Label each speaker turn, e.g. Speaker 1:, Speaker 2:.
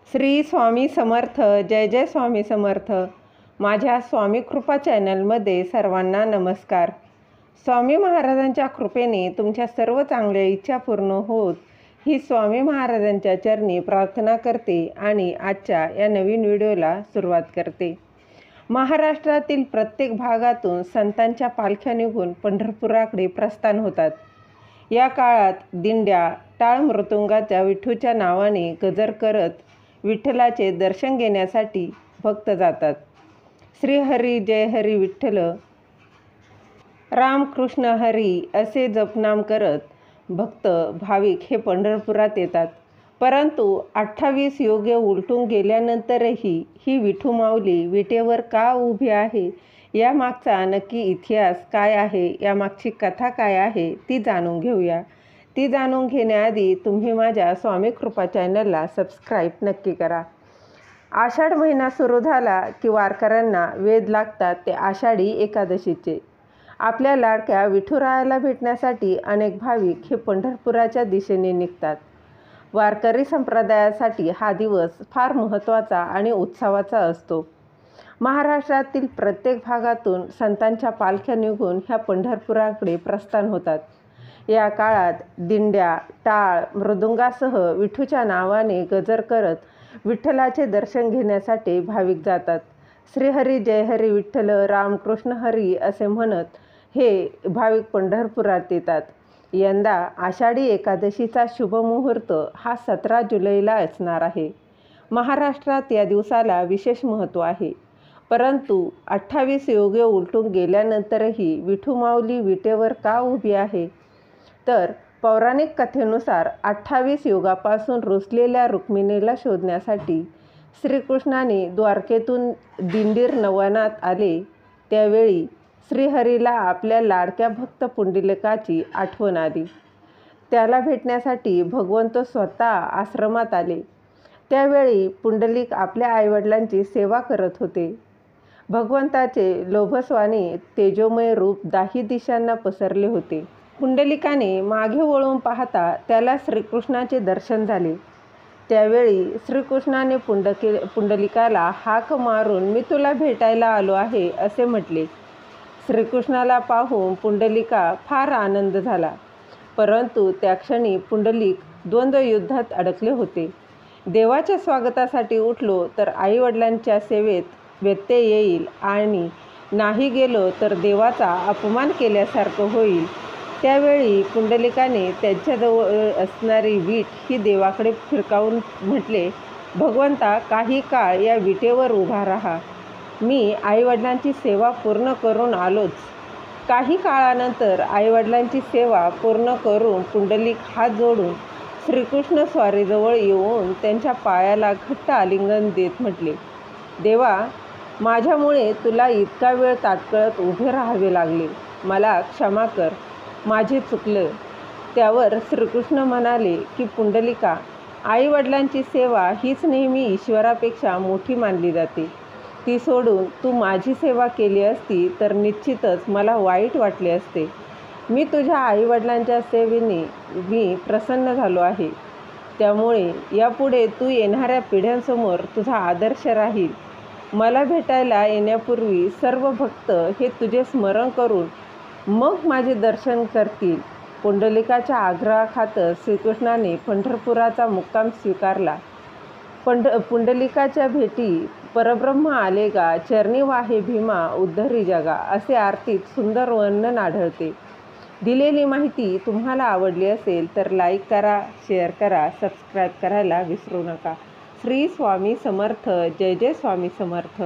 Speaker 1: श्री स्वामी समर्थ. जय जय स्वामी समर्थ. माझ्या स्वामी कृपा चॅनलमध्ये सर्वांना नमस्कार. स्वामी महाराजांच्या कृपेने तुमच्या सर्व चांगल्या इच्छा पूर्ण होत ही स्वामी महाराजांच्या चरणी प्रार्थना करते आणि आजच्या या नवीन व्हिडिओला सुरुवात करते. महाराष्ट्रातील प्रत्येक भागातून संतांच्या पालख्या निघून पंढरपुराकडे प्रस्थान होतात. या काळात दिंड्या टाळ मृदुंगाच्या विठूच्या नावाने गजर करत विठ्ठलाचे दर्शन घेण्यासाठी भक्त जातात. श्री हरी जय हरी विठ्ठल, रामकृष्ण हरी असे जपनाम करत भक्त भाविक हे पंढरपुरात येतात. परंतु 28 योगे उलटून गेल्यानंतरही ही विठू माऊली विटेवर का उभी आहे, यामागचा नक्की इतिहास काय आहे, यामागची कथा काय आहे ती जाणून घेऊया. ती जाणून घेण्याआधी तुम्ही माझ्या स्वामी कृपा चॅनलला सबस्क्राईब नक्की करा. आषाढ महिना सुरू झाला की वारकऱ्यांना वेध लागतात ते आषाढी एकादशीचे. आपल्या लाडक्या विठुरायाला भेटण्यासाठी अनेक भाविक हे पंढरपुराच्या दिशेने निघतात. वारकरी संप्रदायासाठी हा दिवस फार महत्त्वाचा आणि उत्सवाचा असतो. महाराष्ट्रातील प्रत्येक भागातून संतांच्या पालख्या निघून ह्या पंढरपुराकडे प्रस्थान होतात. या काळात दिंड्या टाळ मृदुंगासह विठूच्या नावाने गजर करत विठ्ठलाचे दर्शन घेण्यासाठी भाविक जातात. श्रीहरी जय हरी विठ्ठल, रामकृष्ण हरी असे म्हणत हे भाविक पंढरपुरात येतात. यंदा आषाढी एकादशीचा शुभमुहूर्त हा 17 जुलैला असणार आहे. महाराष्ट्रात या दिवसाला विशेष महत्त्व आहे. परंतु 28 योगे उलटून गेल्यानंतरही विठू माऊली विटेवर का उभी आहे, तर पौराणिक कथेनुसार 28 युगापासून रुसलेल्या रुक्मिणीला शोधण्यासाठी श्रीकृष्णाने द्वारकेतून दिंडीर नवनात आले. त्यावेळी श्रीहरीला आपल्या लाडक्या भक्त पुंडलिकाची आठवण आली. त्याला भेटण्यासाठी भगवंत स्वतः आश्रमात आले. त्यावेळी पुंडलिक आपल्या आईवडिलांची सेवा करत होते. भगवंताचे लोभस्वाने तेजोमय रूप दाही दिशांना पसरले होते. पुंडलिकाने मागे वळून पाहता त्याला श्रीकृष्णाचे दर्शन झाले. त्यावेळी श्रीकृष्णाने पुंडलिकाला हाक मारून मी तुला भेटायला आलो आहे असे म्हटले. श्रीकृष्णाला पाहून पुंडलिका फार आनंद झाला. परंतु त्या क्षणी पुंडलिक द्वंद्व युद्धात अडकले होते. देवाच्या स्वागतासाठी उठलो तर आईवडिलांच्या सेवेत व्यत्यय येईल आणि नाही गेलो तर देवाचा अपमान केल्यासारखं होईल. त्यावेळी पुंडलिकाने त्यांच्याजवळ असणारी वीट ही देवाकडे फिरकावून म्हटले, भगवंता, काही काळ या विटेवर उभा राहा. मी आईवडिलांची सेवा पूर्ण करून आलोच. काही काळानंतर आईवडिलांची सेवा पूर्ण करून पुंडलिक हात जोडून श्रीकृष्ण स्वारीजवळ येऊन त्यांच्या पायाला घट्ट आलिंगन देत म्हटले, देवा, माझ्यामुळे तुला इतका वेळ ताटकळत उभे राहावे लागले. मला क्षमा कर, माझे चुकलं. त्यावर श्रीकृष्ण म्हणाले की पुंडलिका, आईवडिलांची सेवा हीच नेहमी ईश्वरापेक्षा मोठी मानली जाते. ती सोडून तू माझी सेवा केली असती तर निश्चितच मला वाईट वाटले असते. मी तुझ्या आईवडिलांच्या सेवेने मी प्रसन्न झालो आहे. त्यामुळे यापुढे तू येणाऱ्या पिढ्यांसमोर तुझा आदर्श राहील. मला भेटायला येण्यापूर्वी सर्व भक्त हे तुझे स्मरण करून मग माझे दर्शन करतील. पुंडलिकाच्या आग्रहाखातर श्रीकृष्णाने पंढरपुराचा मुक्काम स्वीकारला. पुंडलिकाच्या भेटी परब्रह्म आले गा, चरणी वाहे भीमा, उद्धरी जगा असे आरतीत सुंदर वर्णन आढळते. दिलेली माहिती तुम्हाला आवडली असेल तर लाईक करा, शेअर करा, सबस्क्राईब करायला विसरू नका. श्री स्वामी समर्थ. जय जय स्वामी समर्थ.